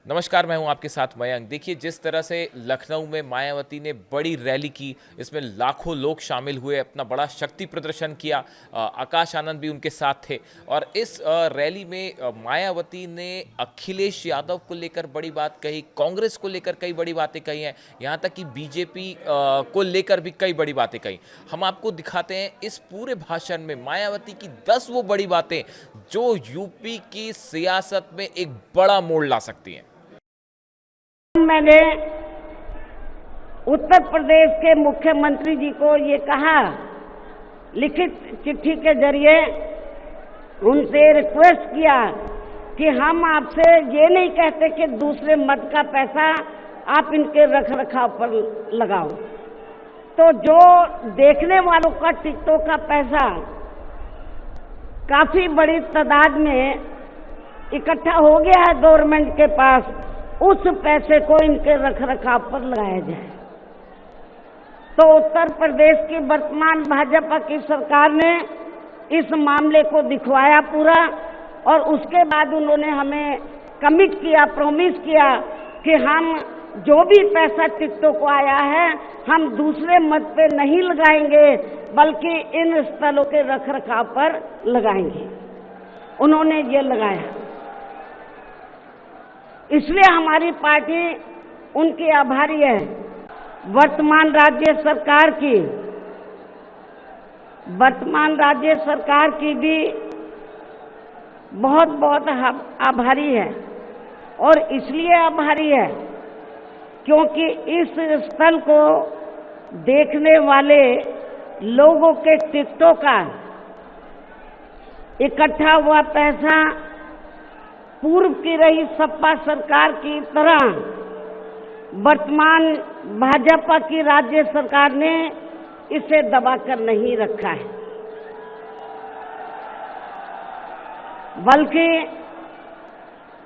नमस्कार, मैं हूं आपके साथ मयंक। देखिए, जिस तरह से लखनऊ में मायावती ने बड़ी रैली की, इसमें लाखों लोग शामिल हुए, अपना बड़ा शक्ति प्रदर्शन किया। आकाश आनंद भी उनके साथ थे और इस रैली में मायावती ने अखिलेश यादव को लेकर बड़ी बात कही, कांग्रेस को लेकर कई बड़ी बातें कही हैं, यहाँ तक कि बीजेपी को लेकर भी कई बड़ी बातें कही। हम आपको दिखाते हैं इस पूरे भाषण में मायावती की 10 वो बड़ी बातें जो यूपी की सियासत में एक बड़ा मोड़ ला सकती हैं। मैंने उत्तर प्रदेश के मुख्यमंत्री जी को ये कहा, लिखित चिट्ठी के जरिए उनसे रिक्वेस्ट किया कि हम आपसे ये नहीं कहते कि दूसरे मद का पैसा आप इनके रख रखाव पर लगाओ। तो जो देखने वालों का टिकटों का पैसा काफी बड़ी तादाद में इकट्ठा हो गया है गवर्नमेंट के पास, उस पैसे को इनके रखरखाव पर लगाया जाए। तो उत्तर प्रदेश की वर्तमान भाजपा की सरकार ने इस मामले को दिखवाया पूरा, और उसके बाद उन्होंने हमें कमिट किया, प्रॉमिस किया कि हम जो भी पैसा टिकटों को आया है हम दूसरे मद पे नहीं लगाएंगे, बल्कि इन स्थलों के रखरखाव पर लगाएंगे। उन्होंने ये लगाया, इसलिए हमारी पार्टी उनकी आभारी है। वर्तमान राज्य सरकार की भी बहुत बहुत आभारी है, और इसलिए आभारी है क्योंकि इस स्थल को देखने वाले लोगों के टिकटों का इकट्ठा हुआ पैसा पूर्व की रही सपा सरकार की तरह वर्तमान भाजपा की राज्य सरकार ने इसे दबाकर नहीं रखा है, बल्कि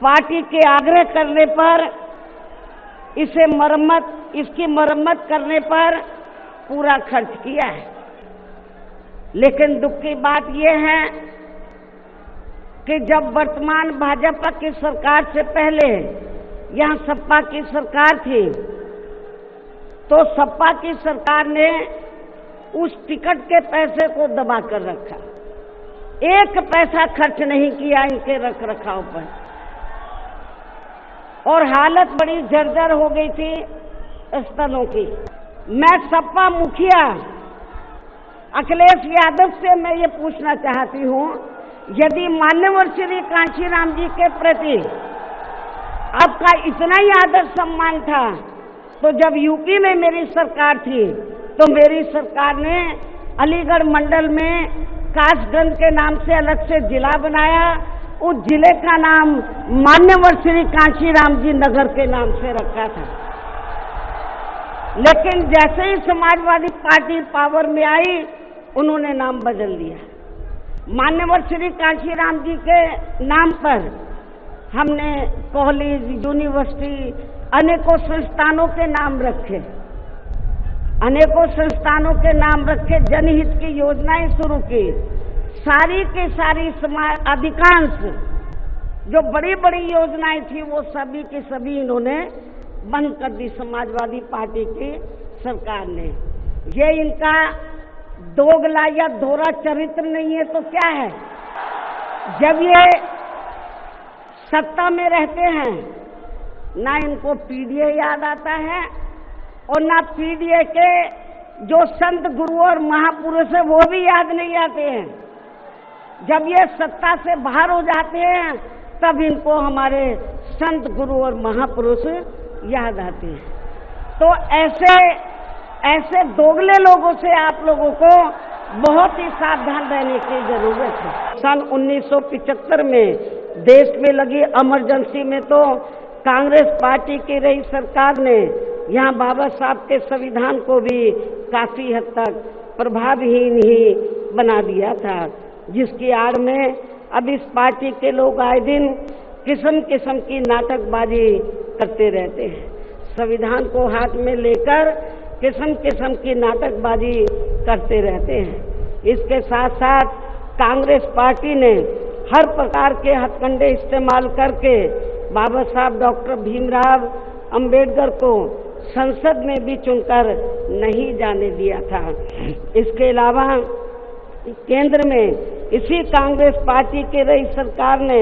पार्टी के आग्रह करने पर इसकी मरम्मत करने पर पूरा खर्च किया है। लेकिन दुख की बात यह है कि जब वर्तमान भाजपा की सरकार से पहले यहाँ सपा की सरकार थी, तो सपा की सरकार ने उस टिकट के पैसे को दबा कर रखा, एक पैसा खर्च नहीं किया इनके रख रखाव पर, और हालत बड़ी जर्जर हो गई थी स्थलों की। मैं सपा मुखिया अखिलेश यादव से मैं ये पूछना चाहती हूँ, यदि मान्यवर श्री कांशीराम जी के प्रति आपका इतना ही आदर सम्मान था, तो जब यूपी में मेरी सरकार थी तो मेरी सरकार ने अलीगढ़ मंडल में कासगंज के नाम से अलग से जिला बनाया, उस जिले का नाम मान्यवर श्री कांशीराम जी नगर के नाम से रखा था। लेकिन जैसे ही समाजवादी पार्टी पावर में आई, उन्होंने नाम बदल दिया। मान्यवर श्री कांशीराम जी के नाम पर हमने कॉलेज, यूनिवर्सिटी, अनेकों संस्थानों के नाम रखे, जनहित की योजनाएं शुरू की। सारी की सारी अधिकांश जो बड़ी बड़ी योजनाएं थी वो सभी की सभी इन्होंने बंद कर दी समाजवादी पार्टी की सरकार ने। ये इनका दोगला या दोहरा चरित्र नहीं है तो क्या है? जब ये सत्ता में रहते हैं, ना इनको पीडीए याद आता है और ना पीडीए के जो संत गुरु और महापुरुष है वो भी याद नहीं आते हैं। जब ये सत्ता से बाहर हो जाते हैं तब इनको हमारे संत गुरु और महापुरुष याद आते हैं। तो ऐसे दोगले लोगों से आप लोगों को बहुत ही सावधान रहने की जरूरत है। सन 1975 में देश में लगी इमरजेंसी में तो कांग्रेस पार्टी की रही सरकार ने यहाँ बाबा साहब के संविधान को भी काफी हद तक प्रभावहीन ही बना दिया था, जिसकी आड़ में अब इस पार्टी के लोग आए दिन किस्म किस्म की नाटकबाजी करते रहते हैं। संविधान को हाथ में लेकर किस्म किस्म की नाटकबाजी करते रहते हैं। इसके साथ साथ कांग्रेस पार्टी ने हर प्रकार के हथकंडे इस्तेमाल करके बाबा साहब डॉक्टर भीमराव अंबेडकर को संसद में भी चुनकर नहीं जाने दिया था। इसके अलावा केंद्र में इसी कांग्रेस पार्टी की रही सरकार ने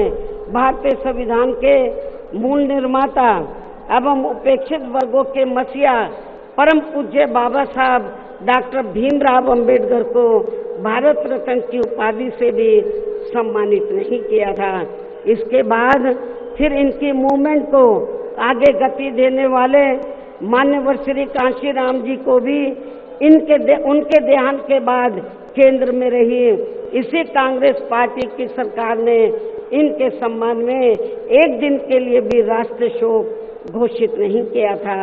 भारतीय संविधान के मूल निर्माता एवं उपेक्षित वर्गों के मसीहा परम पूज्य बाबा साहब डॉक्टर भीमराव अंबेडकर को भारत रत्न की उपाधि से भी सम्मानित नहीं किया था। इसके बाद फिर इनकी मूवमेंट को आगे गति देने वाले मान्यवर श्री कांशीराम जी को भी उनके देहांत के बाद केंद्र में रही इसी कांग्रेस पार्टी की सरकार ने इनके सम्मान में एक दिन के लिए भी राष्ट्रीय शोक घोषित नहीं किया था।